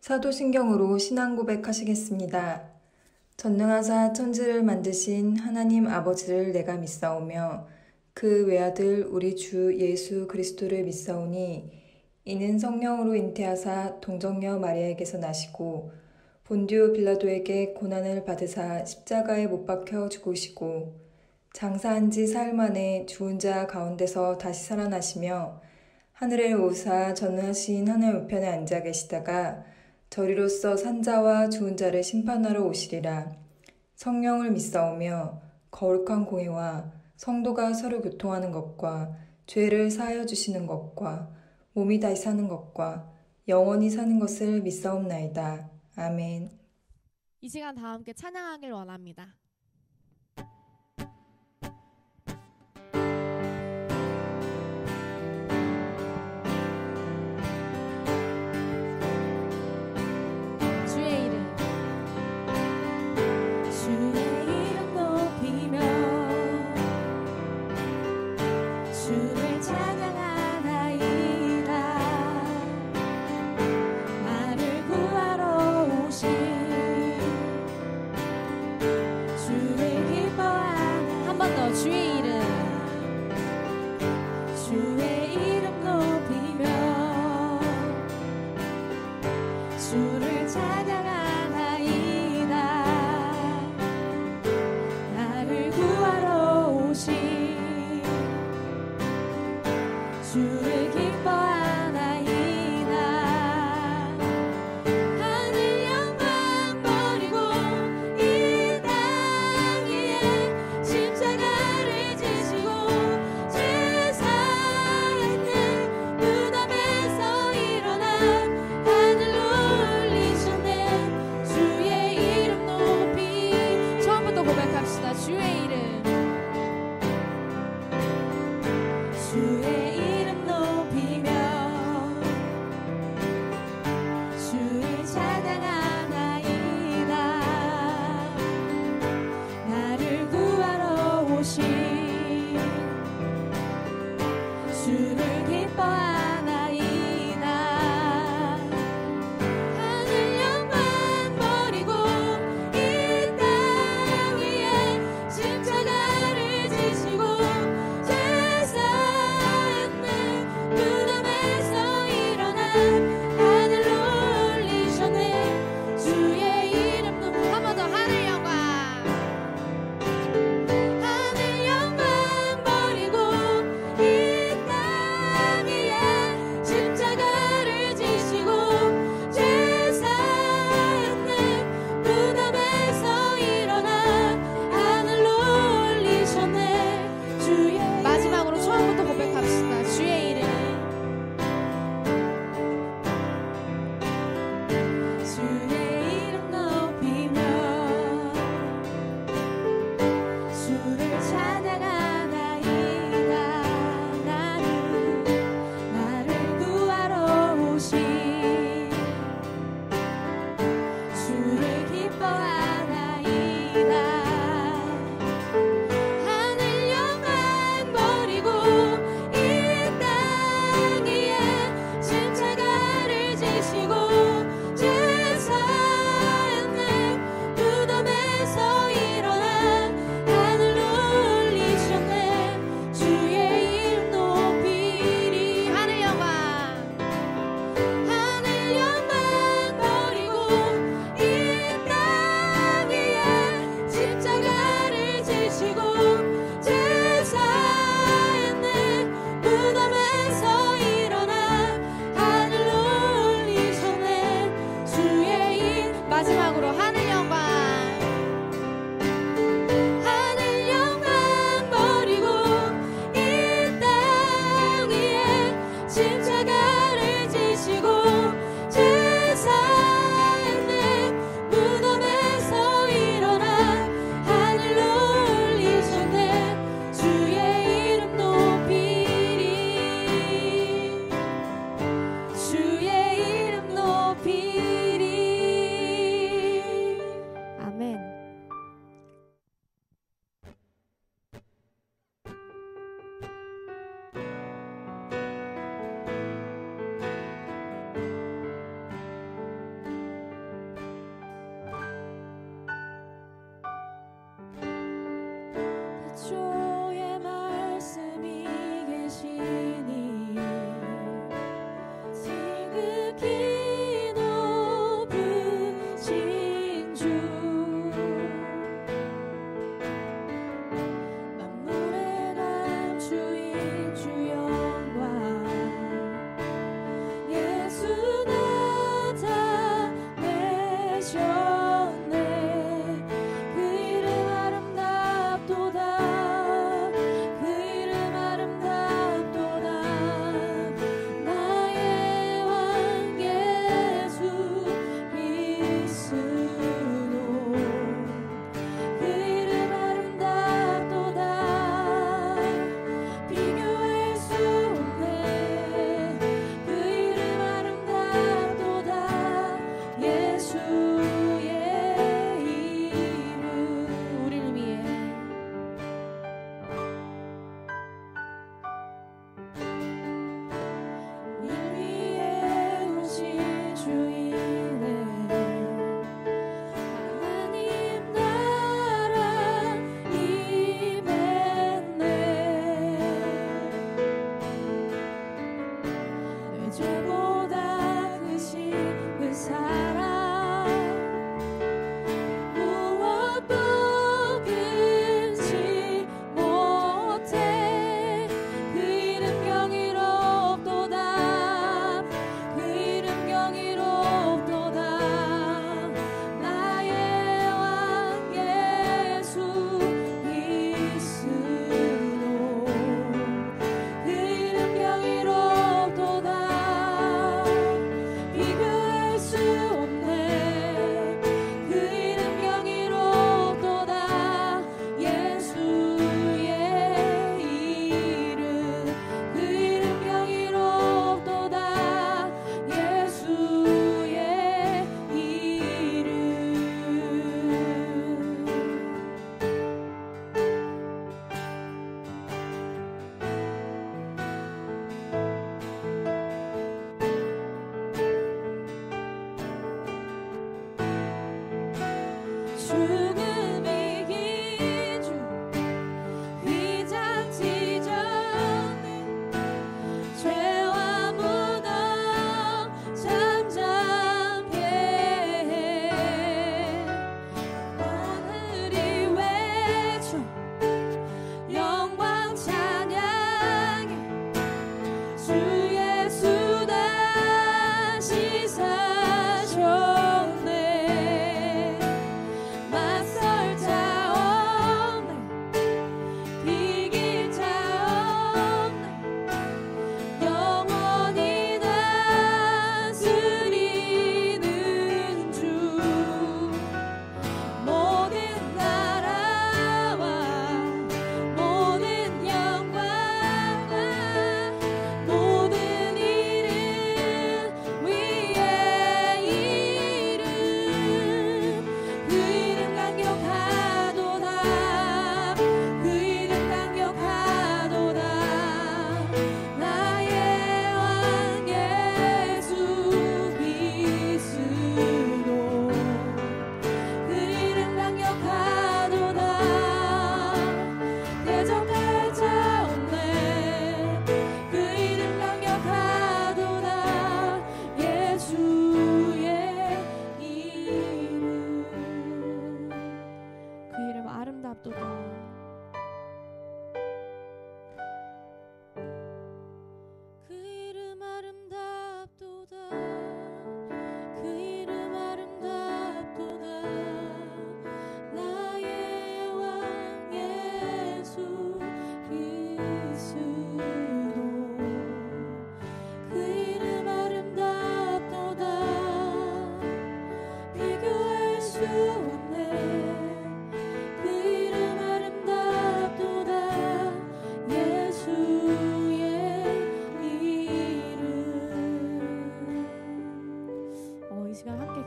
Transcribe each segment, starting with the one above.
사도신경으로 신앙 고백하시겠습니다. 전능하사 천지를 만드신 하나님 아버지를 내가 믿사오며 그 외아들 우리 주 예수 그리스도를 믿사오니 이는 성령으로 잉태하사 동정녀 마리아에게서 나시고 본디오 빌라도에게 고난을 받으사 십자가에 못 박혀 죽으시고 장사한 지 사흘 만에 죽은 자 가운데서 다시 살아나시며 하늘에 오사 전능하신 하늘 우편에 앉아 계시다가 저리로서 산자와 죽은 자를 심판하러 오시리라. 성령을 믿사오며 거룩한 공회와 성도가 서로 교통하는 것과 죄를 사하여 주시는 것과 몸이 다시 사는 것과 영원히 사는 것을 믿사옵나이다. 아멘. 이 시간 다 함께 찬양하길 원합니다.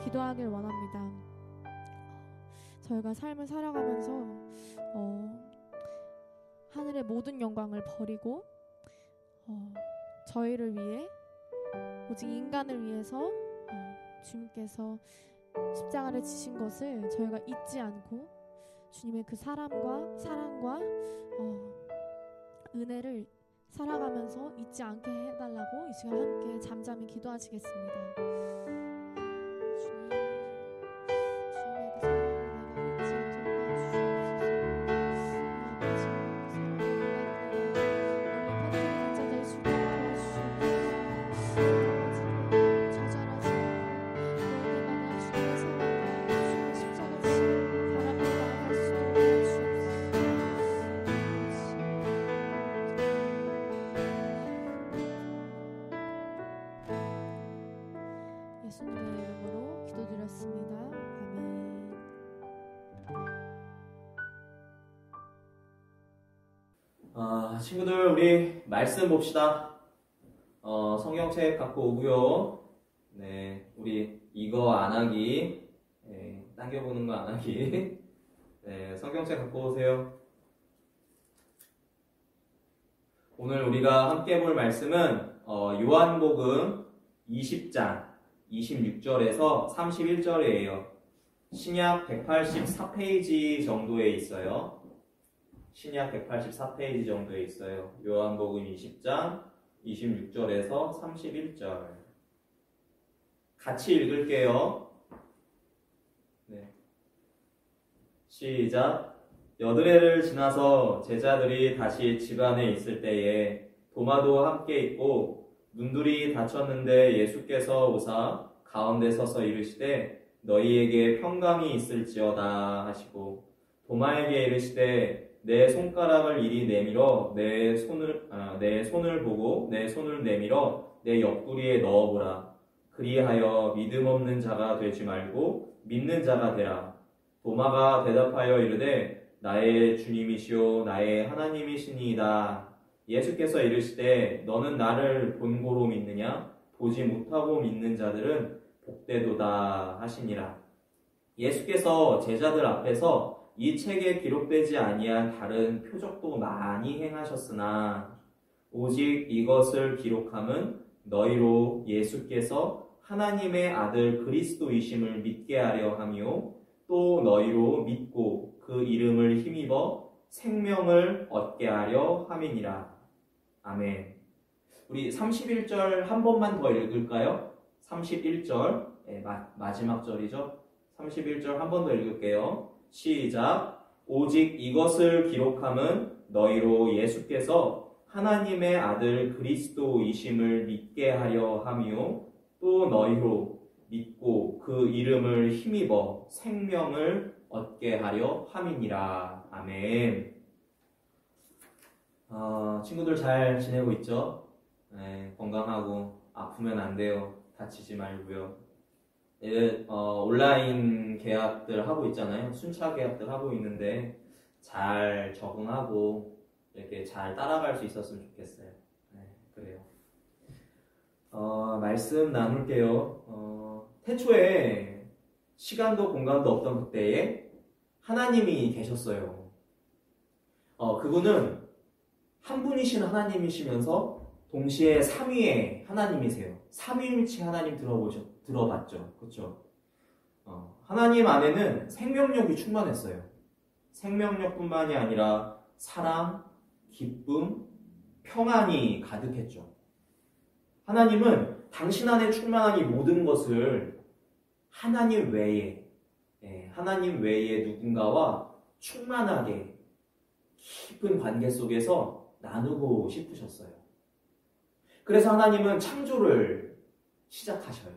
기도하길 원합니다. 저희가 삶을 살아가면서 하늘의 모든 영광을 버리고 저희를 위해 오직 인간을 위해서 주님께서 십자가를 지신 것을 저희가 잊지 않고 주님의 그 사랑과 은혜를 살아가면서 잊지 않게 해달라고 이 시간 함께 잠잠히 기도하시겠습니다. 예수님의 이름으로 기도드렸습니다. 아멘. 친구들, 우리 말씀 봅시다. 성경책 갖고 오고요. 네, 우리 이거 안 하기, 당겨보는 거 안 하기. 네, 성경책 갖고 오세요. 오늘 우리가 함께 볼 말씀은 요한복음 20장 26절에서 31절이에요. 신약 184페이지 정도에 있어요. 신약 184페이지 정도에 있어요. 요한복음 20장 26절에서 31절. 같이 읽을게요. 네. 시작. 여드레를 지나서 제자들이 다시 집 안에 있을 때에 도마도 함께 있고 문들이 닫혔는데 예수께서 오사 가운데 서서 이르시되 너희에게 평강이 있을지어다 하시고 도마에게 이르시되 내 손가락을 이리 내밀어 내 손을 보고 내 손을 내밀어 내 옆구리에 넣어보라. 그리하여 믿음 없는 자가 되지 말고 믿는 자가 되라. 도마가 대답하여 이르되 나의 주님이시오 나의 하나님이시니이다. 예수께서 이르시되 너는 나를 본고로 믿느냐? 보지 못하고 믿는 자들은 복되도다 하시니라. 예수께서 제자들 앞에서 이 책에 기록되지 아니한 다른 표적도 많이 행하셨으나 오직 이것을 기록함은 너희로 예수께서 하나님의 아들 그리스도이심을 믿게 하려 함이요 또 너희로 믿고 그 이름을 힘입어 생명을 얻게 하려 함이니라. 아멘. 우리 31절 한 번만 더 읽을까요? 31절, 마지막 절이죠. 31절 한 번 더 읽을게요. 시작. 오직 이것을 기록함은 너희로 예수께서 하나님의 아들 그리스도이심을 믿게 하려 함이요 또 너희로 믿고 그 이름을 힘입어 생명을 얻게 하려 함이니라. 아멘. 친구들 잘 지내고 있죠? 네, 건강하고 아프면 안 돼요. 다치지 말고요. 온라인 계약들 하고 있잖아요. 순차 계약들 하고 있는데 잘 적응하고 이렇게 잘 따라갈 수 있었으면 좋겠어요. 네, 그래요. 말씀 나눌게요. 태초에 시간도 공간도 없던 그때에 하나님이 계셨어요. 그분은 한 분이신 하나님이시면서 동시에 삼위의 하나님이세요. 삼위일체 하나님 들어봤죠? 그렇죠? 하나님 안에는 생명력이 충만했어요. 생명력뿐만이 아니라 사랑, 기쁨, 평안이 가득했죠. 하나님은 당신 안에 충만한 이 모든 것을 하나님 외에 누군가와 충만하게 깊은 관계 속에서 나누고 싶으셨어요. 그래서 하나님은 창조를 시작하셔요.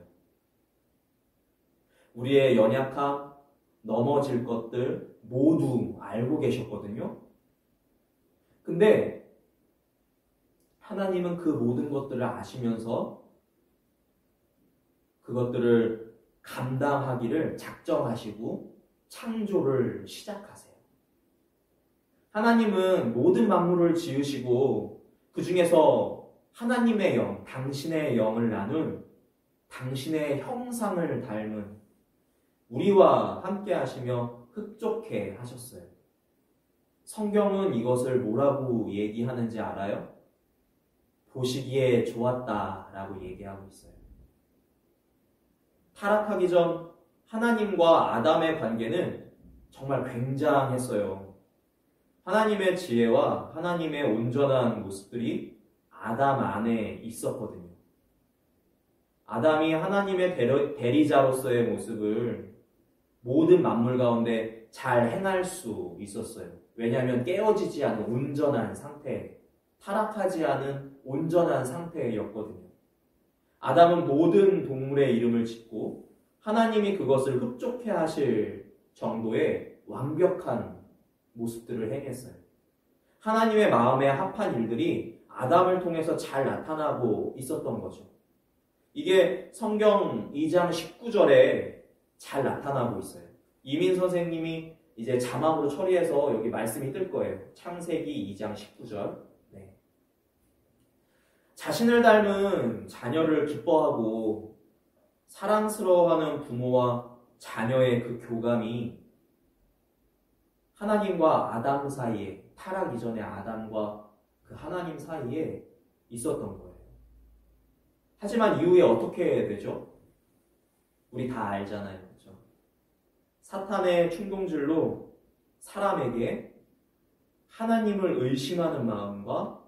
우리의 연약함, 넘어질 것들 모두 알고 계셨거든요. 근데 하나님은 그 모든 것들을 아시면서 그것들을 감당하기를 작정하시고 창조를 시작하세요. 하나님은 모든 만물을 지으시고 그 중에서 하나님의 영, 당신의 영을 나눈 당신의 형상을 닮은 우리와 함께 하시며 흡족해 하셨어요. 성경은 이것을 뭐라고 얘기하는지 알아요? 보시기에 좋았다라고 얘기하고 있어요. 타락하기 전 하나님과 아담의 관계는 정말 굉장했어요. 하나님의 지혜와 하나님의 온전한 모습들이 아담 안에 있었거든요. 아담이 하나님의 대리자로서의 모습을 모든 만물 가운데 잘 행할 수 있었어요. 왜냐하면 깨어지지 않은 온전한 상태, 타락하지 않은 온전한 상태였거든요. 아담은 모든 동물의 이름을 짓고 하나님이 그것을 흡족해 하실 정도의 완벽한 모습들을 행했어요. 하나님의 마음에 합한 일들이 아담을 통해서 잘 나타나고 있었던 거죠. 이게 성경 2장 19절에 잘 나타나고 있어요. 이민 선생님이 이제 자막으로 처리해서 여기 말씀이 뜰 거예요. 창세기 2장 19절. 네. 자신을 닮은 자녀를 기뻐하고 사랑스러워하는 부모와 자녀의 그 교감이 하나님과 아담 사이에, 타락 이전의 아담과 그 하나님 사이에 있었던 거예요. 하지만 이후에 어떻게 되죠? 우리 다 알잖아요. 그렇죠? 사탄의 충동질로 사람에게 하나님을 의심하는 마음과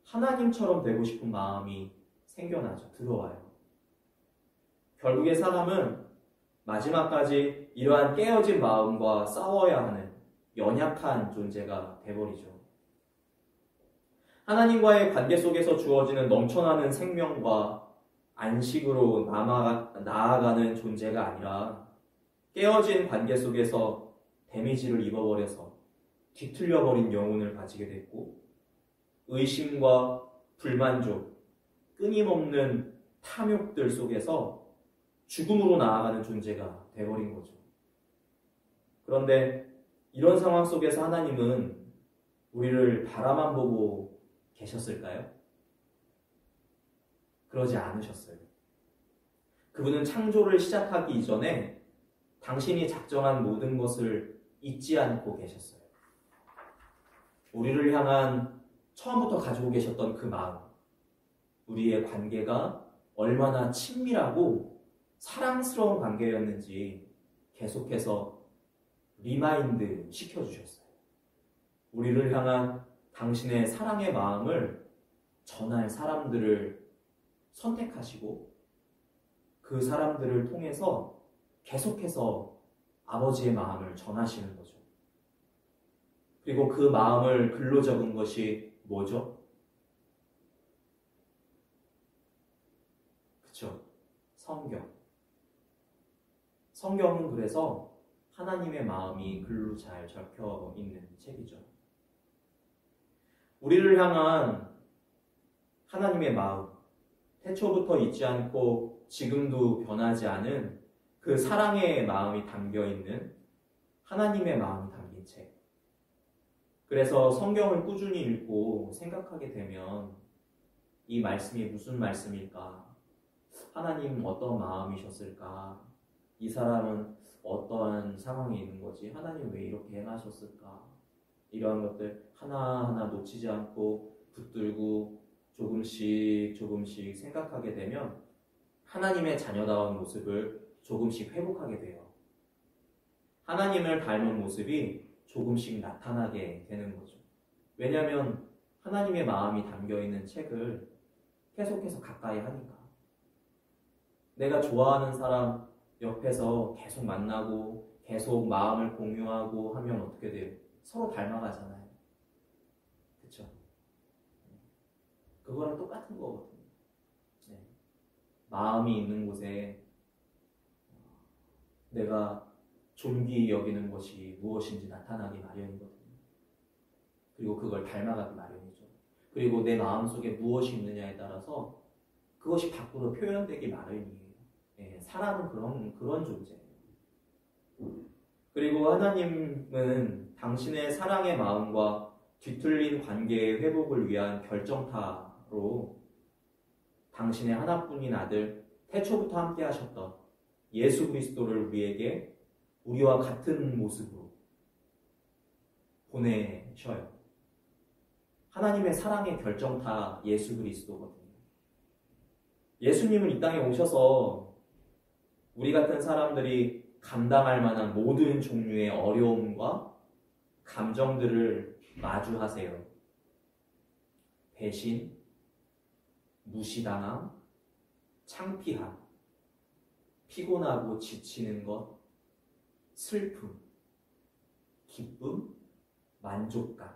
하나님처럼 되고 싶은 마음이 생겨나죠. 들어와요. 결국에 사람은 마지막까지 이러한 깨어진 마음과 싸워야 하는 연약한 존재가 돼버리죠. 하나님과의 관계 속에서 주어지는 넘쳐나는 생명과 안식으로 나아가는 존재가 아니라 깨어진 관계 속에서 데미지를 입어버려서 뒤틀려버린 영혼을 가지게 됐고 의심과 불만족, 끊임없는 탐욕들 속에서 죽음으로 나아가는 존재가 돼버린 거죠. 그런데 이런 상황 속에서 하나님은 우리를 바라만 보고 계셨을까요? 그러지 않으셨어요. 그분은 창조를 시작하기 이전에 당신이 작정한 모든 것을 잊지 않고 계셨어요. 우리를 향한 처음부터 가지고 계셨던 그 마음, 우리의 관계가 얼마나 친밀하고 사랑스러운 관계였는지 계속해서 리마인드 시켜주셨어요. 우리를 향한 당신의 사랑의 마음을 전할 사람들을 선택하시고 그 사람들을 통해서 계속해서 아버지의 마음을 전하시는 거죠. 그리고 그 마음을 글로 적은 것이 뭐죠? 그쵸? 성경. 성경은 그래서 하나님의 마음이 글로 잘 적혀 있는 책이죠. 우리를 향한 하나님의 마음, 태초부터 잊지 않고 지금도 변하지 않은 그 사랑의 마음이 담겨 있는 하나님의 마음이 담긴 책. 그래서 성경을 꾸준히 읽고 생각하게 되면 이 말씀이 무슨 말씀일까? 하나님 어떤 마음이셨을까? 이 사람은 어떠한 상황이 있는 거지? 하나님 왜 이렇게 행하셨을까? 이러한 것들 하나하나 놓치지 않고 붙들고 조금씩 생각하게 되면 하나님의 자녀다운 모습을 조금씩 회복하게 돼요. 하나님을 닮은 모습이 조금씩 나타나게 되는 거죠. 왜냐하면 하나님의 마음이 담겨있는 책을 계속해서 가까이 하니까. 내가 좋아하는 사람 옆에서 계속 만나고 계속 마음을 공유하고 하면 어떻게 돼요? 서로 닮아가잖아요. 그쵸? 그거랑 똑같은 거거든요. 네. 마음이 있는 곳에 내가 존귀 여기는 것이 무엇인지 나타나기 마련이거든요. 그리고 그걸 닮아가기 마련이죠. 그리고 내 마음속에 무엇이 있느냐에 따라서 그것이 밖으로 표현되기 마련이에요. 예, 사람은 그런 존재예요. 그리고 하나님은 당신의 사랑의 마음과 뒤틀린 관계의 회복을 위한 결정타로 당신의 하나뿐인 아들, 태초부터 함께 하셨던 예수 그리스도를 우리에게 우리와 같은 모습으로 보내셔요. 하나님의 사랑의 결정타 예수 그리스도거든요. 예수님은 이 땅에 오셔서 우리 같은 사람들이 감당할 만한 모든 종류의 어려움과 감정들을 마주하세요. 배신, 무시당함, 창피함, 피곤하고 지치는 것, 슬픔, 기쁨, 만족감,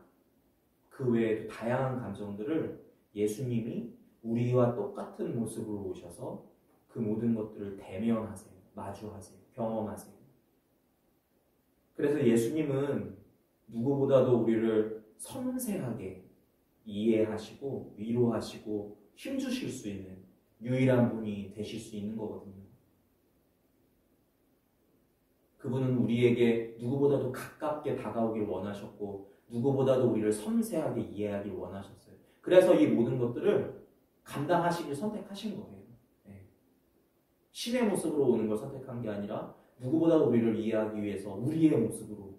그 외에도 다양한 감정들을 예수님이 우리와 똑같은 모습으로 오셔서 그 모든 것들을 대면하세요. 마주하세요. 경험하세요. 그래서 예수님은 누구보다도 우리를 섬세하게 이해하시고 위로하시고 힘주실 수 있는 유일한 분이 되실 수 있는 거거든요. 그분은 우리에게 누구보다도 가깝게 다가오길 원하셨고 누구보다도 우리를 섬세하게 이해하길 원하셨어요. 그래서 이 모든 것들을 감당하시길 선택하신 거예요. 네. 신의 모습으로 오는 걸 선택한 게 아니라 누구보다도 우리를 이해하기 위해서 우리의 모습으로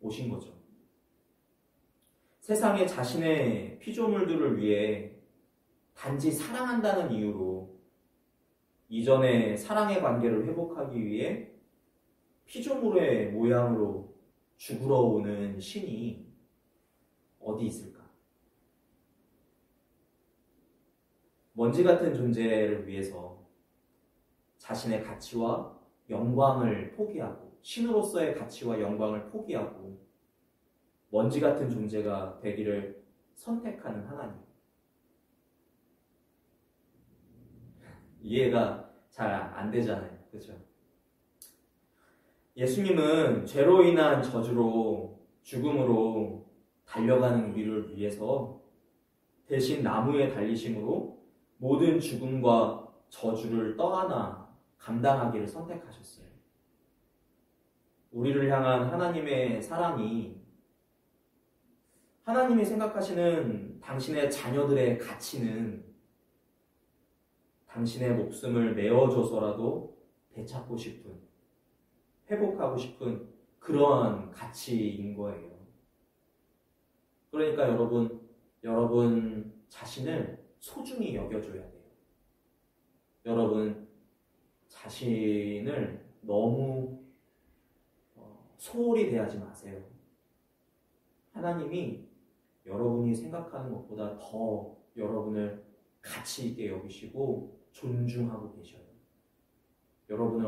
오신 거죠. 세상에 자신의 피조물들을 위해 단지 사랑한다는 이유로 이전의 사랑의 관계를 회복하기 위해 피조물의 모양으로 죽으러 오는 신이 어디 있을까? 먼지 같은 존재를 위해서 자신의 가치와 영광을 포기하고 신으로서의 가치와 영광을 포기하고 먼지 같은 존재가 되기를 선택하는 하나님. 이해가 잘 안 되잖아요. 그렇죠? 예수님은 죄로 인한 저주로 죽음으로 달려가는 우리를 위해서 대신 나무에 달리심으로 모든 죽음과 저주를 떠안아 감당하기를 선택하셨어요. 우리를 향한 하나님의 사랑이 하나님이 생각하시는 당신의 자녀들의 가치는 당신의 목숨을 내어줘서라도 되찾고 싶은, 회복하고 싶은 그러한 가치인 거예요. 그러니까 여러분 자신을 소중히 여겨줘야 돼요. 여러분 자신을 너무 소홀히 대하지 마세요. 하나님이 여러분이 생각하는 것보다 더 여러분을 가치 있게 여기시고 존중하고 계셔요. 여러분을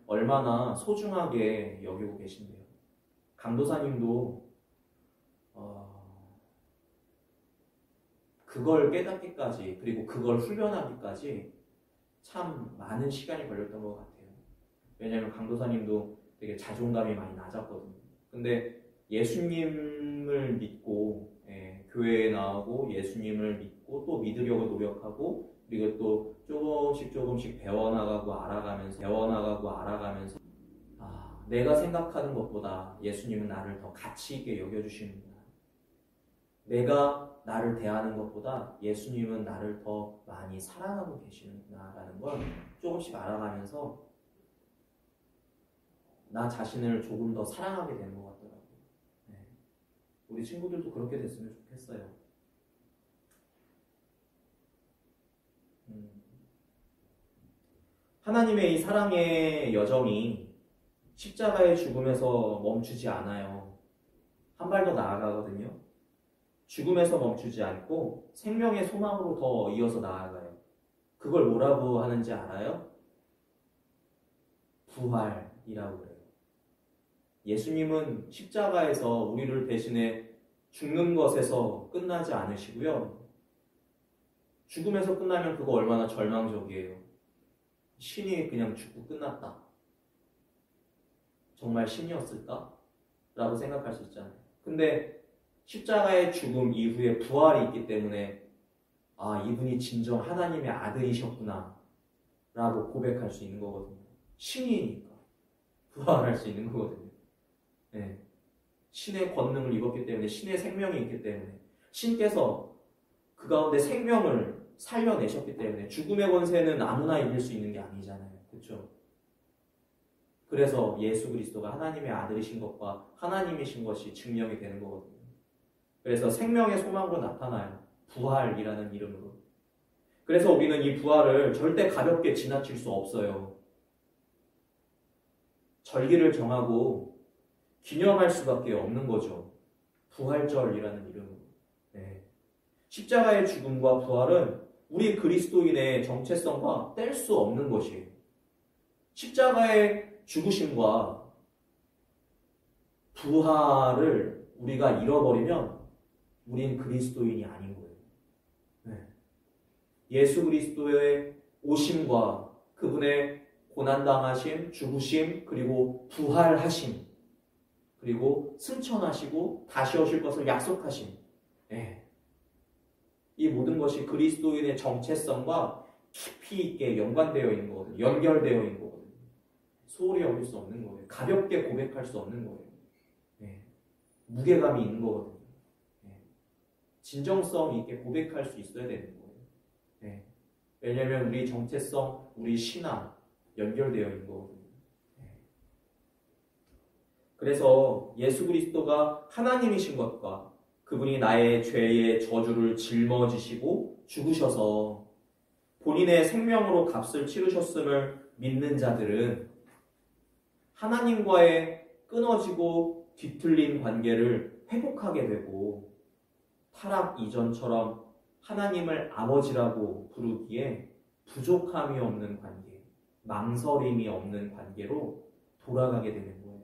얼마나 소중하게 여기고 계신데요. 강도사님도 그걸 깨닫기까지, 그리고 그걸 훈련하기까지 참 많은 시간이 걸렸던 것 같아요. 왜냐하면 강도사님도 되게 자존감이 많이 낮았거든요. 근데 예수님을 믿고 교회에 나오고 예수님을 믿고 또 믿으려고 노력하고, 그리고 또 조금씩 배워나가고 알아가면서 내가 생각하는 것보다 예수님은 나를 더 가치 있게 여겨주시는구나. 내가 나를 대하는 것보다 예수님은 나를 더 많이 사랑하고 계시는구나 라는 걸 조금씩 알아가면서 나 자신을 조금 더 사랑하게 되는 것 같더라고요. 우리 친구들도 그렇게 됐으면 좋겠어요. 하나님의 이 사랑의 여정이 십자가의 죽음에서 멈추지 않아요. 한 발 더 나아가거든요. 죽음에서 멈추지 않고 생명의 소망으로 더 이어서 나아가요. 그걸 뭐라고 하는지 알아요? 부활이라고 그래요. 예수님은 십자가에서 우리를 대신해 죽는 것에서 끝나지 않으시고요. 죽음에서 끝나면 그거 얼마나 절망적이에요. 신이 그냥 죽고 끝났다. 정말 신이었을까? 라고 생각할 수 있잖아요. 근데 십자가의 죽음 이후에 부활이 있기 때문에 이분이 진정 하나님의 아들이셨구나 라고 고백할 수 있는 거거든요. 신이니까 부활할 수 있는 거거든요. 신의 권능을 입었기 때문에, 신의 생명이 있기 때문에, 신께서 그 가운데 생명을 살려내셨기 때문에 죽음의 권세는 아무나 이길 수 있는 게 아니잖아요. 그렇죠? 그래서 예수 그리스도가 하나님의 아들이신 것과 하나님이신 것이 증명이 되는 거거든요. 그래서 생명의 소망으로 나타나요. 부활이라는 이름으로. 그래서 우리는 이 부활을 절대 가볍게 지나칠 수 없어요. 절기를 정하고 기념할 수밖에 없는 거죠. 부활절이라는 이름으로. 십자가의 죽음과 부활은 우리 그리스도인의 정체성과 뗄 수 없는 것이에요. 십자가의 죽으심과 부활을 우리가 잃어버리면 우린 그리스도인이 아닌 거예요. 예수 그리스도의 오심과 그분의 고난당하심, 죽으심, 그리고 부활하심, 그리고 승천하시고 다시 오실 것을 약속하심, 이 모든 것이 그리스도인의 정체성과 깊이 있게 연관되어 있는 거거든요. 연결되어 있는 거거든요. 소홀히 여길 수 없는 거예요. 가볍게 고백할 수 없는 거예요. 무게감이 있는 거거든요. 진정성 있게 고백할 수 있어야 되는 거예요. 왜냐하면 우리 정체성, 우리 신앙 연결되어 있는 거거든요. 그래서 예수 그리스도가 하나님이신 것과 그분이 나의 죄의 저주를 짊어지시고 죽으셔서 본인의 생명으로 값을 치르셨음을 믿는 자들은 하나님과의 끊어지고 뒤틀린 관계를 회복하게 되고, 타락 이전처럼 하나님을 아버지라고 부르기에 부족함이 없는 관계, 망설임이 없는 관계로 돌아가게 되는 거예요.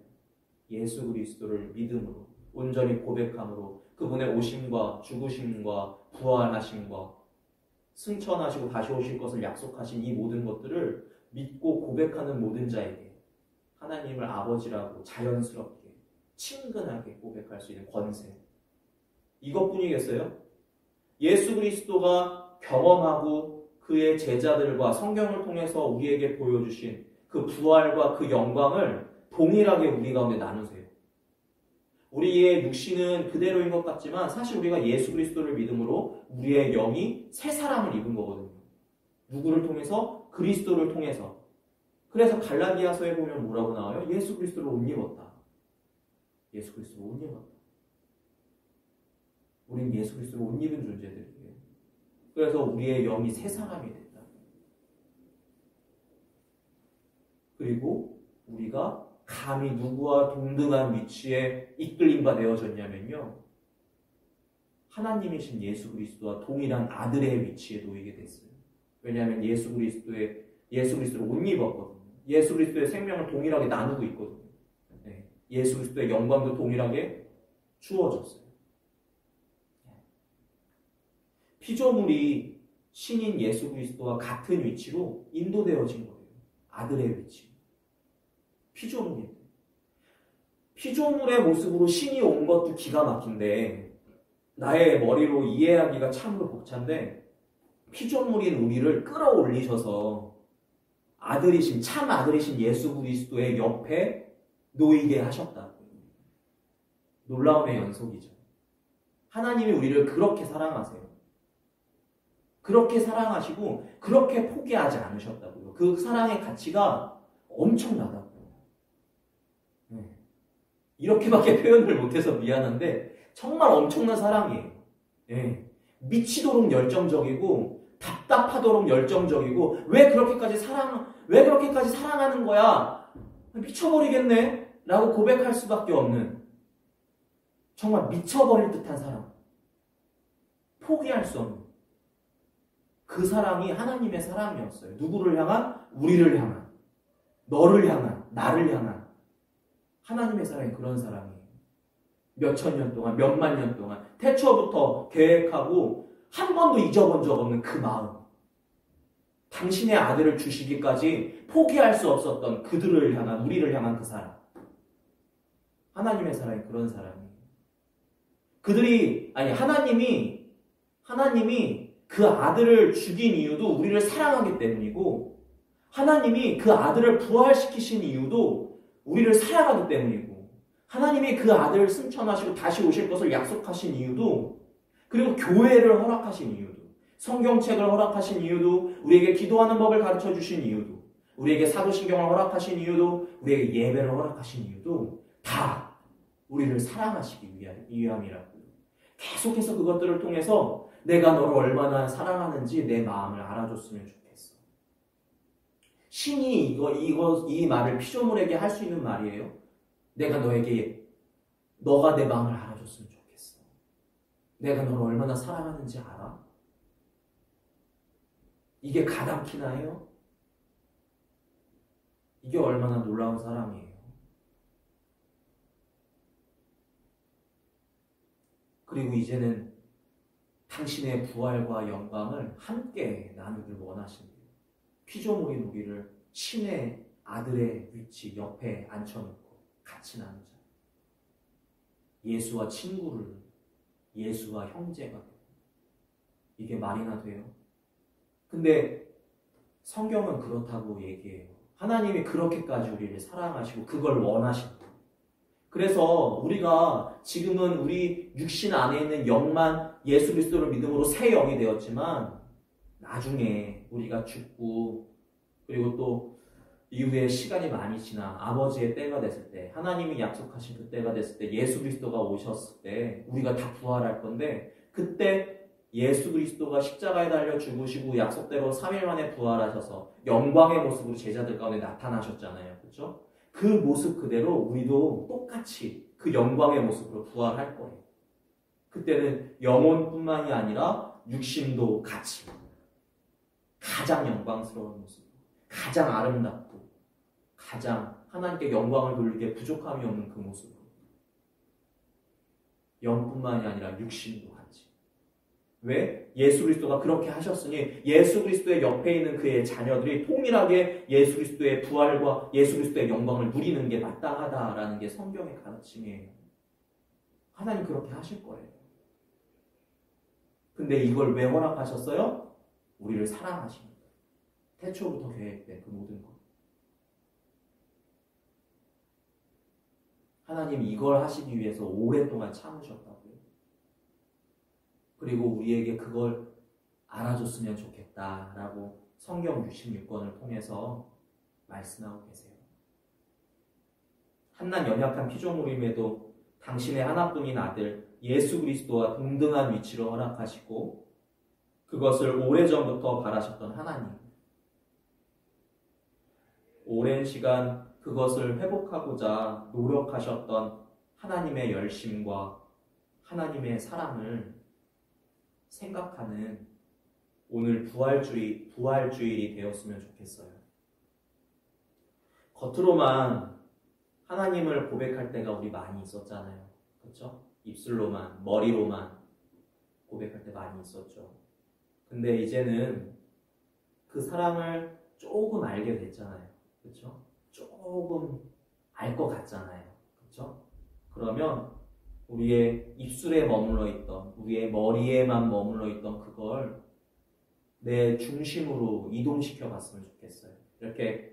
예수 그리스도를 믿음으로, 온전히 고백함으로, 그분의 오심과 죽으심과 부활하심과 승천하시고 다시 오실 것을 약속하신 이 모든 것들을 믿고 고백하는 모든 자에게 하나님을 아버지라고 자연스럽게 친근하게 고백할 수 있는 권세, 이것뿐이겠어요? 예수 그리스도가 경험하고 그의 제자들과 성경을 통해서 우리에게 보여주신 그 부활과 그 영광을 동일하게 우리 가운데 나누세요. 우리의 육신은 그대로인 것 같지만 사실 우리가 예수 그리스도를 믿음으로 우리의 영이 새 사람을 입은 거거든요. 누구를 통해서? 그리스도를 통해서. 그래서 갈라디아서에 보면 뭐라고 나와요? 예수 그리스도를 옷 입었다. 예수 그리스도를 옷 입었다. 우린 예수 그리스도를 옷 입은 존재들이에요. 그래서 우리의 영이 새 사람이 됐다. 그리고 우리가 감히 누구와 동등한 위치에 이끌림 바 되어졌냐면요. 하나님이신 예수 그리스도와 동일한 아들의 위치에 놓이게 됐어요. 왜냐하면 예수 그리스도를 옷 입었거든요. 예수 그리스도의 생명을 동일하게 나누고 있거든요. 네. 예수 그리스도의 영광도 동일하게 주어졌어요. 피조물이 신인 예수 그리스도와 같은 위치로 인도되어진 거예요. 아들의 위치. 피조물의 모습으로 신이 온 것도 기가 막힌데 나의 머리로 이해하기가 참으로 벅찬데 피조물인 우리를 끌어올리셔서 참 아들이신 예수 그리스도의 옆에 놓이게 하셨다고. 놀라움의 연속이죠. 하나님이 우리를 그렇게 사랑하세요. 그렇게 사랑하시고 그렇게 포기하지 않으셨다고요. 그 사랑의 가치가 엄청나다고요. 이렇게밖에 표현을 못해서 미안한데 정말 엄청난 사랑이에요. 미치도록 열정적이고 답답하도록 열정적이고 왜 그렇게까지 사랑하는 거야? 미쳐버리겠네? 라고 고백할 수밖에 없는 정말 미쳐버릴 듯한 사랑. 포기할 수 없는 그 사랑이 하나님의 사랑이었어요. 누구를 향한? 우리를 향한. 너를 향한. 나를 향한. 하나님의 사랑이 그런 사랑이에요. 몇천 년 동안, 몇만 년 동안 태초부터 계획하고 한 번도 잊어본 적 없는 그 마음. 당신의 아들을 주시기까지 포기할 수 없었던 그들을 향한, 우리를 향한 그 사랑. 하나님의 사랑이 그런 사랑이에요. 하나님이 그 아들을 죽인 이유도 우리를 사랑하기 때문이고, 하나님이 그 아들을 부활시키신 이유도 우리를 사랑하기 때문이고, 하나님이 그 아들을 승천하시고 다시 오실 것을 약속하신 이유도, 그리고 교회를 허락하신 이유도, 성경책을 허락하신 이유도, 우리에게 기도하는 법을 가르쳐 주신 이유도, 우리에게 사도신경을 허락하신 이유도, 우리에게 예배를 허락하신 이유도 다 우리를 사랑하시기 위함이라고요. 계속해서 그것들을 통해서 내가 너를 얼마나 사랑하는지 내 마음을 알아줬으면 좋겠어. 신이 이 말을 피조물에게 할 수 있는 말이에요. 너가 내 마음을 알아줬으면 좋겠어. 내가 너를 얼마나 사랑하는지 알아? 이게 가당키나 해요? 이게 얼마나 놀라운 사랑이에요. 그리고 이제는 당신의 부활과 영광을 함께 나누길 원하신대요. 피조물인 우리를 신의 아들의 위치 옆에 앉혀놓고 같이 나누자. 예수와 친구를, 예수와 형제가 되고. 이게 말이나 돼요? 근데 성경은 그렇다고 얘기해요. 하나님이 그렇게까지 우리를 사랑하시고 그걸 원하신다. 그래서 우리가 지금은 우리 육신 안에 있는 영만 예수 그리스도를 믿음으로 새 영이 되었지만 나중에 우리가 죽고 그리고 또 이후에 시간이 많이 지나 아버지의 때가 됐을 때, 하나님이 약속하신 그 때가 됐을 때, 예수 그리스도가 오셨을 때 우리가 다 부활할 건데, 그때 예수 그리스도가 십자가에 달려 죽으시고 약속대로 3일 만에 부활하셔서 영광의 모습으로 제자들 가운데 나타나셨잖아요. 그렇죠? 그 모습 그대로 우리도 똑같이 그 영광의 모습으로 부활할 거예요. 그때는 영혼뿐만이 아니라 육신도 같이 가장 영광스러운 모습, 가장 아름답고 가장 하나님께 영광을 돌리기에 부족함이 없는 그 모습으로 영뿐만이 아니라 육신도 같이. 왜? 예수 그리스도가 그렇게 하셨으니 예수 그리스도의 옆에 있는 그의 자녀들이 통일하게 예수 그리스도의 부활과 예수 그리스도의 영광을 누리는 게 마땅하다라는 게 성경의 가르침이에요. 하나님 그렇게 하실 거예요. 근데 이걸 왜 허락하셨어요? 우리를 사랑하십니다. 태초부터 계획된 그 모든 것. 하나님이 이걸 하시기 위해서 오랫동안 참으셨다고요. 그리고 우리에게 그걸 알아줬으면 좋겠다라고 성경 66권을 통해서 말씀하고 계세요. 한낱 연약한 피조물임에도 당신의 하나뿐인 아들 예수 그리스도와 동등한 위치로 허락하시고 그것을 오래전부터 바라셨던 하나님. 오랜 시간 그것을 회복하고자 노력하셨던 하나님의 열심과 하나님의 사랑을 생각하는 오늘 부활주일이 되었으면 좋겠어요. 겉으로만 하나님을 고백할 때가 우리 많이 있었잖아요. 그렇죠? 입술로만, 머리로만 고백할 때 많이 있었죠. 근데 이제는 그 사랑을 조금 알게 됐잖아요. 그렇죠? 조금 알 것 같잖아요. 그렇죠? 그러면 우리의 입술에 머물러 있던, 우리의 머리에만 머물러 있던 그걸 내 중심으로 이동시켜 봤으면 좋겠어요. 이렇게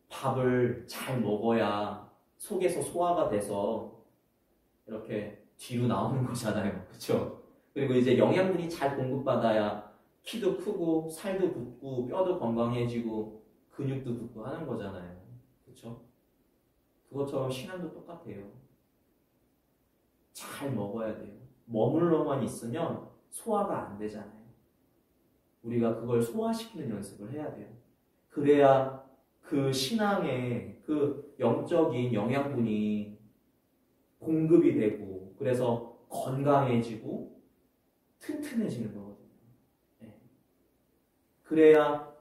밥을 잘 먹어야 속에서 소화가 돼서 이렇게 뒤로 나오는 거잖아요. 그렇죠? 그리고 이제 영양분이 잘 공급받아야 키도 크고 살도 붙고 뼈도 건강해지고 근육도 붙고 하는 거잖아요. 그렇죠? 그것처럼 신앙도 똑같아요. 잘 먹어야 돼요. 머물러만 있으면 소화가 안 되잖아요. 우리가 그걸 소화시키는 연습을 해야 돼요. 그래야 그 신앙의 그 영적인 영양분이 공급이 되고 그래서 건강해지고 튼튼해지는 거거든요. 네. 그래야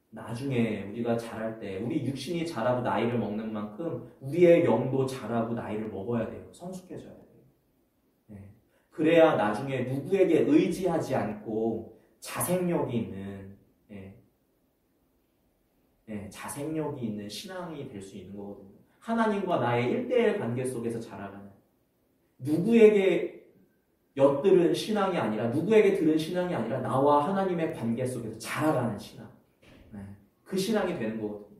나중에 우리가 자랄 때 우리 육신이 자라고 나이를 먹는 만큼 우리의 영도 자라고 나이를 먹어야 돼요. 성숙해져야 돼요. 네. 그래야 나중에 누구에게 의지하지 않고 자생력이 있는 자생력이 있는 신앙이 될 수 있는 거거든요. 하나님과 나의 1대1 관계 속에서 자라가는 누구에게 엿들은 신앙이 아니라 누구에게 들은 신앙이 아니라 나와 하나님의 관계 속에서 자라가는 신앙. 그 신앙이 되는 거거든요.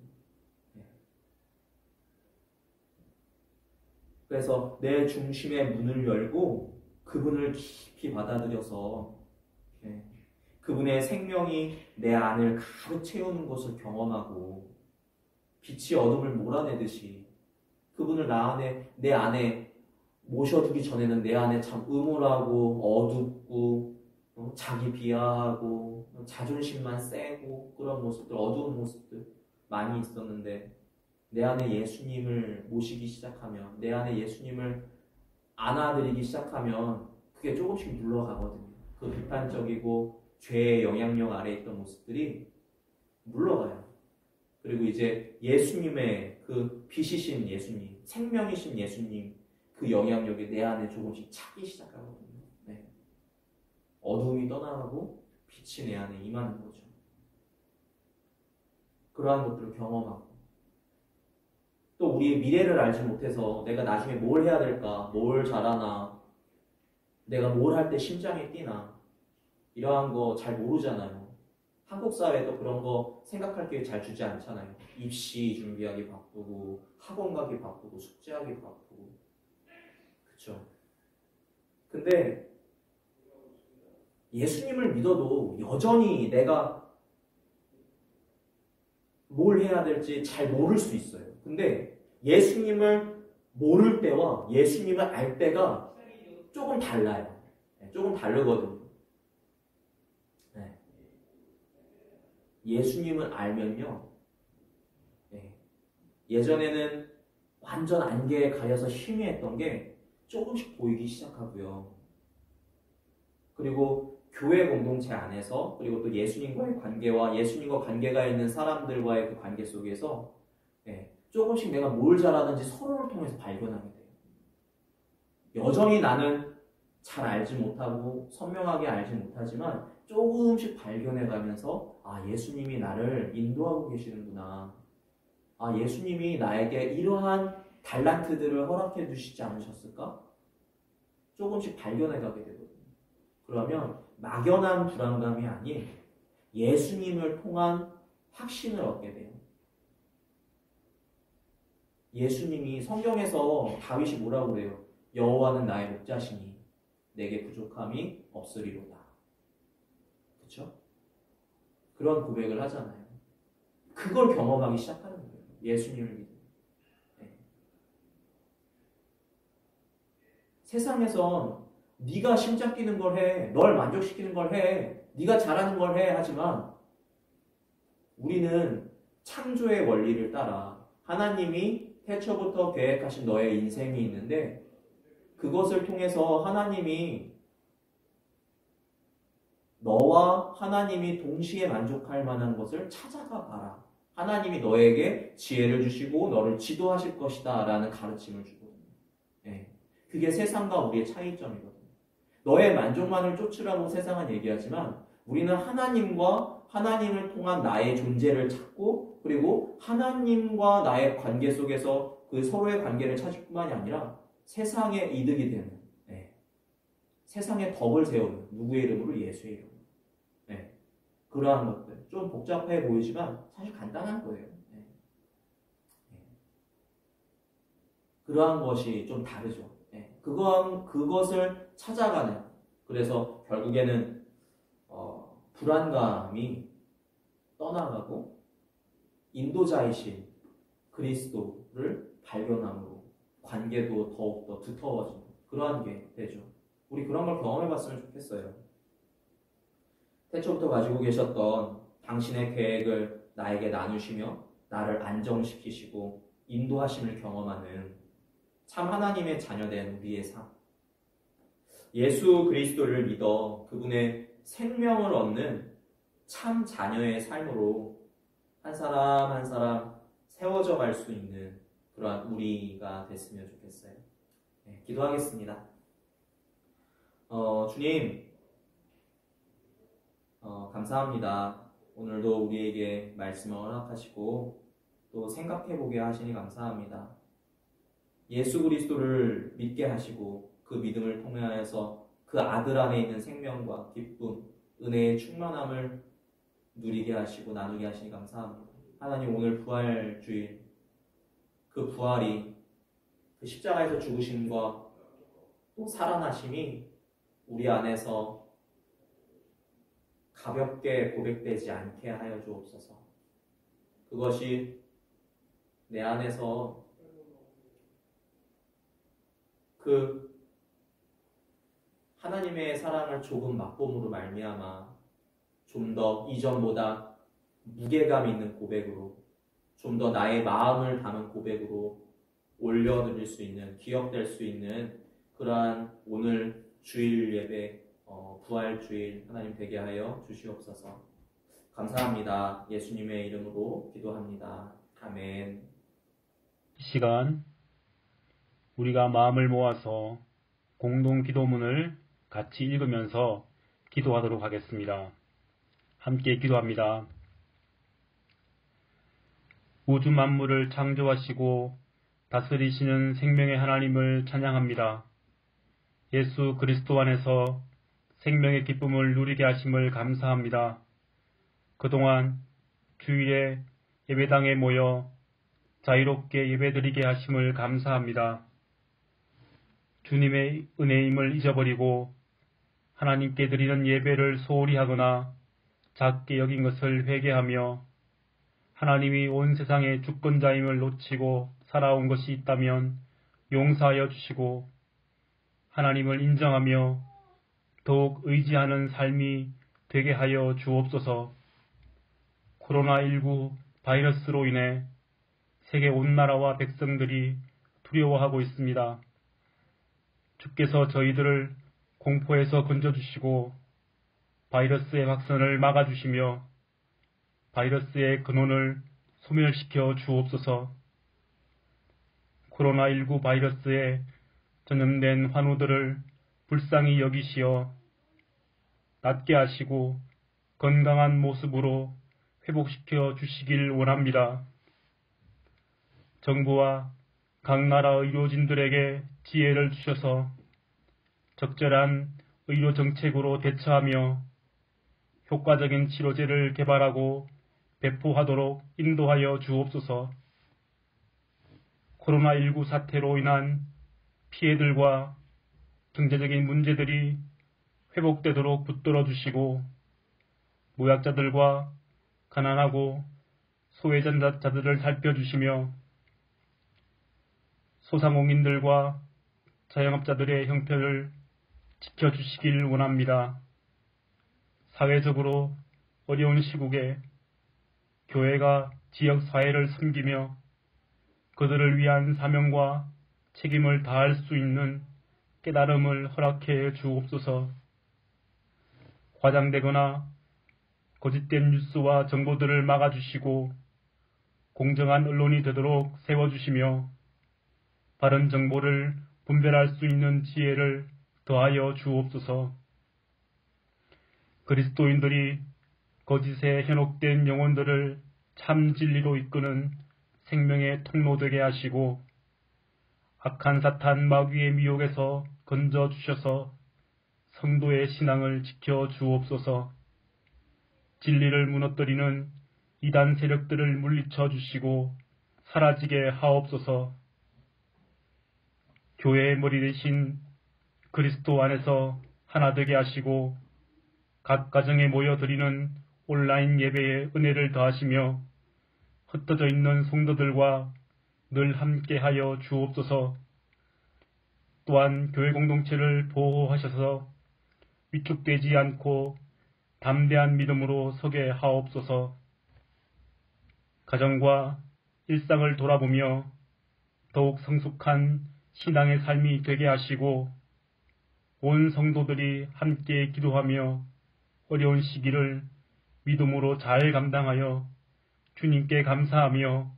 그래서 내 중심의 문을 열고 그분을 깊이 받아들여서 그분의 생명이 내 안을 가득 채우는 것을 경험하고 빛이 어둠을 몰아내듯이 그분을 내 안에 모셔두기 전에는 내 안에 참 음울하고 어둡고 자기 비하하고 자존심만 세고 그런 모습들, 어두운 모습들 많이 있었는데 내 안에 예수님을 모시기 시작하면 내 안에 예수님을 안아드리기 시작하면 그게 조금씩 물러가거든요. 그 비판적이고 죄의 영향력 아래에 있던 모습들이 물러가요. 그리고 이제 예수님의 그 빛이신 예수님, 생명이신 예수님 그 영향력이 내 안에 조금씩 차기 시작하거든요. 네. 어두움이 떠나가고 빛이 내 안에 임하는 거죠. 그러한 것들을 경험하고 또 우리의 미래를 알지 못해서 내가 나중에 뭘 해야 될까, 뭘 잘하나, 내가 뭘 할 때 심장이 뛰나 이러한 거 잘 모르잖아요. 한국 사회도 그런 거 생각할 기회 잘 주지 않잖아요. 입시 준비하기 바쁘고 학원 가기 바쁘고 숙제하기 바쁘고 그렇죠. 근데 예수님을 믿어도 여전히 내가 뭘 해야 될지 잘 모를 수 있어요. 근데 예수님을 모를 때와 예수님을 알 때가 조금 달라요. 조금 다르거든요. 예수님을 알면요. 예전에는 완전 안개에 가려서 희미했던 게 조금씩 보이기 시작하고요. 그리고 교회 공동체 안에서 그리고 또 예수님과의 관계와 예수님과 관계가 있는 사람들과의 그 관계 속에서 조금씩 내가 뭘 잘하는지 서로를 통해서 발견하게 돼요. 여전히 나는 잘 알지 못하고 선명하게 알지 못하지만 조금씩 발견해가면서 아, 예수님이 나를 인도하고 계시는구나. 아, 예수님이 나에게 이러한 달란트들을 허락해 주시지 않으셨을까? 조금씩 발견해가게 되거든요. 그러면 막연한 불안감이 아닌 예수님을 통한 확신을 얻게 돼요. 예수님이 성경에서 다윗이 뭐라고 그래요? 여호와는 나의 목자시니 내게 부족함이 없으리로다. 그렇죠? 그런 고백을 하잖아요. 그걸 경험하기 시작하는 거예요. 예수님을 믿으면. 세상에선 네가 심장 뛰는 걸 해, 널 만족시키는 걸 해, 네가 잘하는 걸 해 하지만 우리는 창조의 원리를 따라 하나님이 태초부터 계획하신 너의 인생이 있는데 그것을 통해서 하나님이 너와 하나님이 동시에 만족할 만한 것을 찾아가 봐라. 하나님이 너에게 지혜를 주시고 너를 지도하실 것이다 라는 가르침을 주거든요. 네. 그게 세상과 우리의 차이점이거든요. 너의 만족만을 쫓으라고 세상은 얘기하지만 우리는 하나님과 하나님을 통한 나의 존재를 찾고 그리고 하나님과 나의 관계 속에서 그 서로의 관계를 찾을 뿐만이 아니라 세상에 이득이 되는 세상에 덕을 세우는 누구의 이름으로? 예수의 이름으로. 그러한 것들 좀 복잡해 보이지만 사실 간단한 거예요. 그러한 것이 좀 다르죠. 그것을 찾아가는 그래서 결국에는 불안감이 떠나가고 인도자이신 그리스도를 발견함으로 관계도 더욱더 두터워지는 그러한 게 되죠. 우리 그런 걸 경험해봤으면 좋겠어요. 태초부터 가지고 계셨던 당신의 계획을 나에게 나누시며 나를 안정시키시고 인도하심을 경험하는 참 하나님의 자녀된 우리의 삶. 예수 그리스도를 믿어 그분의 생명을 얻는 참 자녀의 삶으로 한 사람 한 사람 세워져 갈 수 있는 그러한 우리가 됐으면 좋겠어요. 기도하겠습니다. 주님, 감사합니다. 오늘도 우리에게 말씀을 허락하시고 또 생각해보게 하시니 감사합니다. 예수 그리스도를 믿게 하시고 그 믿음을 통하여서 그 아들 안에 있는 생명과 기쁨, 은혜의 충만함을 누리게 하시고 나누게 하시니 감사합니다. 하나님 오늘 부활주일 그 부활이 그 십자가에서 죽으심과 또 살아나심이 우리 안에서 가볍게 고백되지 않게 하여 주옵소서. 그것이 내 안에서 그 하나님의 사랑을 조금 맛봄으로 말미암아 좀 더 이전보다 무게감 있는 고백으로 좀 더 나의 마음을 담은 고백으로 올려드릴 수 있는 기억될 수 있는 그러한 오늘 주일 예배 부활주일 하나님 되게 하여 주시옵소서. 감사합니다. 예수님의 이름으로 기도합니다. 아멘. 이 시간 우리가 마음을 모아서 공동 기도문을 같이 읽으면서 기도하도록 하겠습니다. 함께 기도합니다. 우주 만물을 창조하시고 다스리시는 생명의 하나님을 찬양합니다. 예수 그리스도 안에서 생명의 기쁨을 누리게 하심을 감사합니다. 그동안 주일에 예배당에 모여 자유롭게 예배드리게 하심을 감사합니다. 주님의 은혜임을 잊어버리고 하나님께 드리는 예배를 소홀히 하거나 작게 여긴 것을 회개하며 하나님이 온 세상의 주권자임을 놓치고 살아온 것이 있다면 용서하여 주시고 하나님을 인정하며 더욱 의지하는 삶이 되게 하여 주옵소서. 코로나19 바이러스로 인해 세계 온 나라와 백성들이 두려워하고 있습니다. 주께서 저희들을 공포에서 건져주시고 바이러스의 확산을 막아주시며 바이러스의 근원을 소멸시켜 주옵소서. 코로나19 바이러스에 전염된 환우들을 불쌍히 여기시어 낫게 하시고 건강한 모습으로 회복시켜 주시길 원합니다. 정부와 각 나라 의료진들에게 지혜를 주셔서 적절한 의료 정책으로 대처하며 효과적인 치료제를 개발하고 배포하도록 인도하여 주옵소서. 코로나19 사태로 인한 피해들과 경제적인 문제들이 회복되도록 붙들어 주시고 무약자들과 가난하고 소외자들을 살펴주시며 소상공인들과 자영업자들의 형편을 지켜주시길 원합니다. 사회적으로 어려운 시국에 교회가 지역사회를 섬기며 그들을 위한 사명과 책임을 다할 수 있는 깨달음을 허락해 주옵소서. 과장되거나 거짓된 뉴스와 정보들을 막아주시고 공정한 언론이 되도록 세워주시며 바른 정보를 분별할 수 있는 지혜를 더하여 주옵소서. 그리스도인들이 거짓에 현혹된 영혼들을 참 진리로 이끄는 생명의 통로 되게 하시고 악한 사탄 마귀의 미혹에서 건져 주셔서 성도의 신앙을 지켜 주옵소서. 진리를 무너뜨리는 이단 세력들을 물리쳐 주시고 사라지게 하옵소서. 교회의 머리 대신 그리스도 안에서 하나 되게 하시고 각 가정에 모여 드리는 온라인 예배에 은혜를 더하시며 흩어져 있는 성도들과 늘 함께하여 주옵소서. 또한 교회 공동체를 보호하셔서 위축되지 않고 담대한 믿음으로 서게 하옵소서. 가정과 일상을 돌아보며 더욱 성숙한 신앙의 삶이 되게 하시고 온 성도들이 함께 기도하며 어려운 시기를 믿음으로 잘 감당하여 주님께 감사하며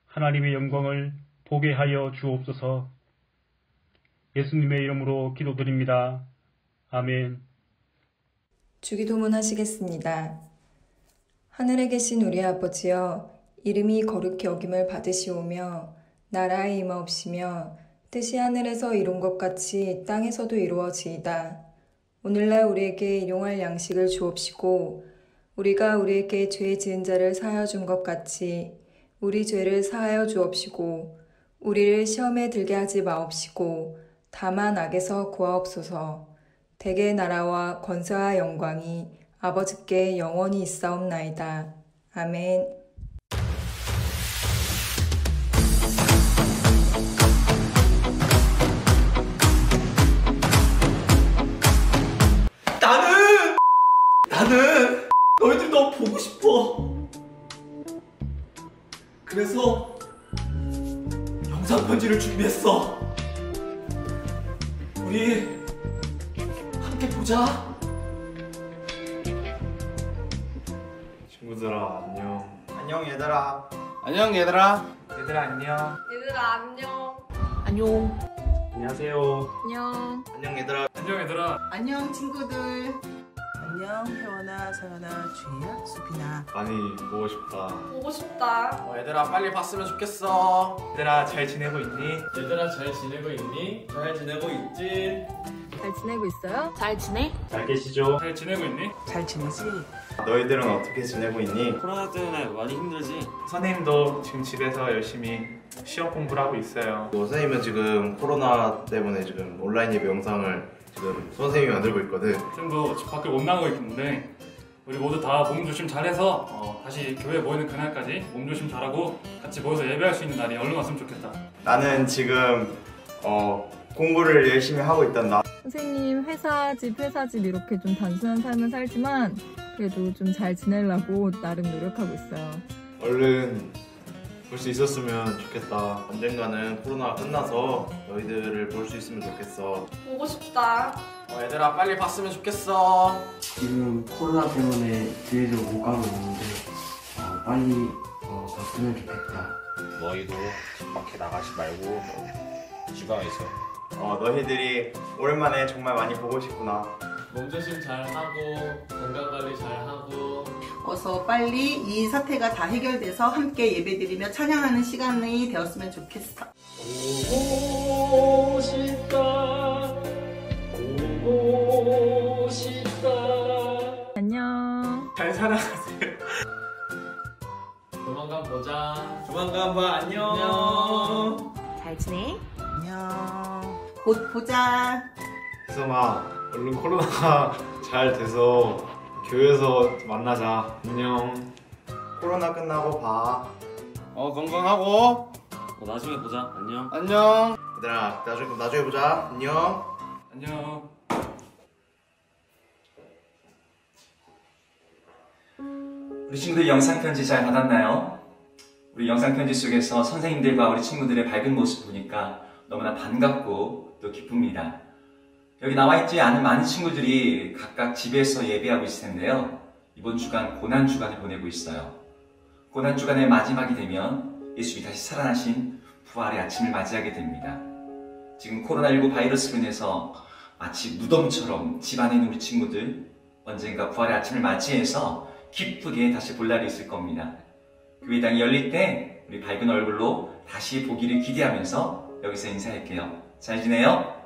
하나님의 영광을 보게 하여 주옵소서. 예수님의 이름으로 기도드립니다. 아멘. 주기도문 하시겠습니다. 하늘에 계신 우리 아버지여, 이름이 거룩히 여김을 받으시오며 나라의 임하옵시며 뜻이 하늘에서 이룬 것 같이 땅에서도 이루어지이다. 오늘날 우리에게 일용할 양식을 주옵시고 우리가 우리에게 죄 지은 자를 사하여 준 것 같이 우리 죄를 사하여 주옵시고 우리를 시험에 들게 하지 마옵시고 다만 악에서 구하옵소서. 대개 나라와 권세와 영광이 아버지께 영원히 있사옵나이다. 아멘. 나는 너희들 너무 보고 싶어. 그래서 영상 편지를 준비했어. 우리 함께 보자. 친구들아 안녕. 안녕 얘들아. 안녕 얘들아. 얘들아 안녕. 얘들아 안녕. 안녕. 안녕하세요. 안녕. 안녕 얘들아. 안녕 얘들아. 안녕 친구들. 안녕 혜원아, 서연아, 주희야, 수빈아. 많이 보고 싶다. 보고 싶다. 얘들아 빨리 봤으면 좋겠어. 얘들아 잘 지내고 있니? 얘들아 잘 지내고 있니? 잘 지내고 있지? 잘 지내고 있어요? 잘 지내? 잘 계시죠? 잘 지내고 있니? 잘 지내지? 너희들은 어떻게 지내고 있니? 코로나 때문에 많이 힘들지? 선생님도 지금 집에서 열심히 시험 공부를 하고 있어요. 선생님은 지금 코로나 때문에 지금 온라인 예배 영상을 지금 선생님이 만들고 있거든. 쌤도 집 밖에 못 나가고 있는데 우리 모두 다 몸 조심 잘해서 다시 교회 모이는 그날까지 몸 조심 잘하고 같이 모여서 예배할 수 있는 날이 얼른 왔으면 좋겠다. 나는 지금 공부를 열심히 하고 있단다. 선생님 회사 집 이렇게 좀 단순한 삶을 살지만 그래도 좀 잘 지내려고 나름 노력하고 있어요. 얼른 볼 수 있었으면 좋겠다. 언젠가는 코로나가 끝나서 너희들을 볼 수 있으면 좋겠어. 보고 싶다. 얘들아 빨리 봤으면 좋겠어. 지금 코로나 때문에 교회도 못 가고 있는데 빨리 갔으면 좋겠다. 너희도 집 밖에 나가지 말고 집 안에 있어. 너희들이 오랜만에 정말 많이 보고 싶구나. 몸조심 잘하고 건강관리 잘하고 어서 빨리 이 사태가 다 해결돼서 함께 예배드리며 찬양하는 시간이 되었으면 좋겠어. 보고 싶다 보고 싶다. 안녕. 잘 살아가세요. 조만간 보자. 조만간 봐. 안녕. 잘 지내? 안녕. 곧 보자. 희성아, 얼른 코로나가 잘 돼서 교회에서 만나자. 안녕. 코로나 끝나고 봐. 건강하고 나중에 보자. 안녕. 안녕. 얘들아, 나중에 보자. 안녕. 안녕. 우리 친구들 영상 편지 잘 받았나요? 우리 영상편지 속에서 선생님들과 우리 친구들의 밝은 모습 보니까 너무나 반갑고 또 기쁩니다. 여기 나와있지 않은 많은 친구들이 각각 집에서 예배하고 있을 텐데요. 이번 주간 고난주간을 보내고 있어요. 고난주간의 마지막이 되면 예수님이 다시 살아나신 부활의 아침을 맞이하게 됩니다. 지금 코로나19 바이러스로 인해서 마치 무덤처럼 집안에 있는 우리 친구들 언젠가 부활의 아침을 맞이해서 기쁘게 다시 볼 날이 있을 겁니다. 교회당이 열릴 때 우리 밝은 얼굴로 다시 보기를 기대하면서 여기서 인사할게요. 잘 지내요?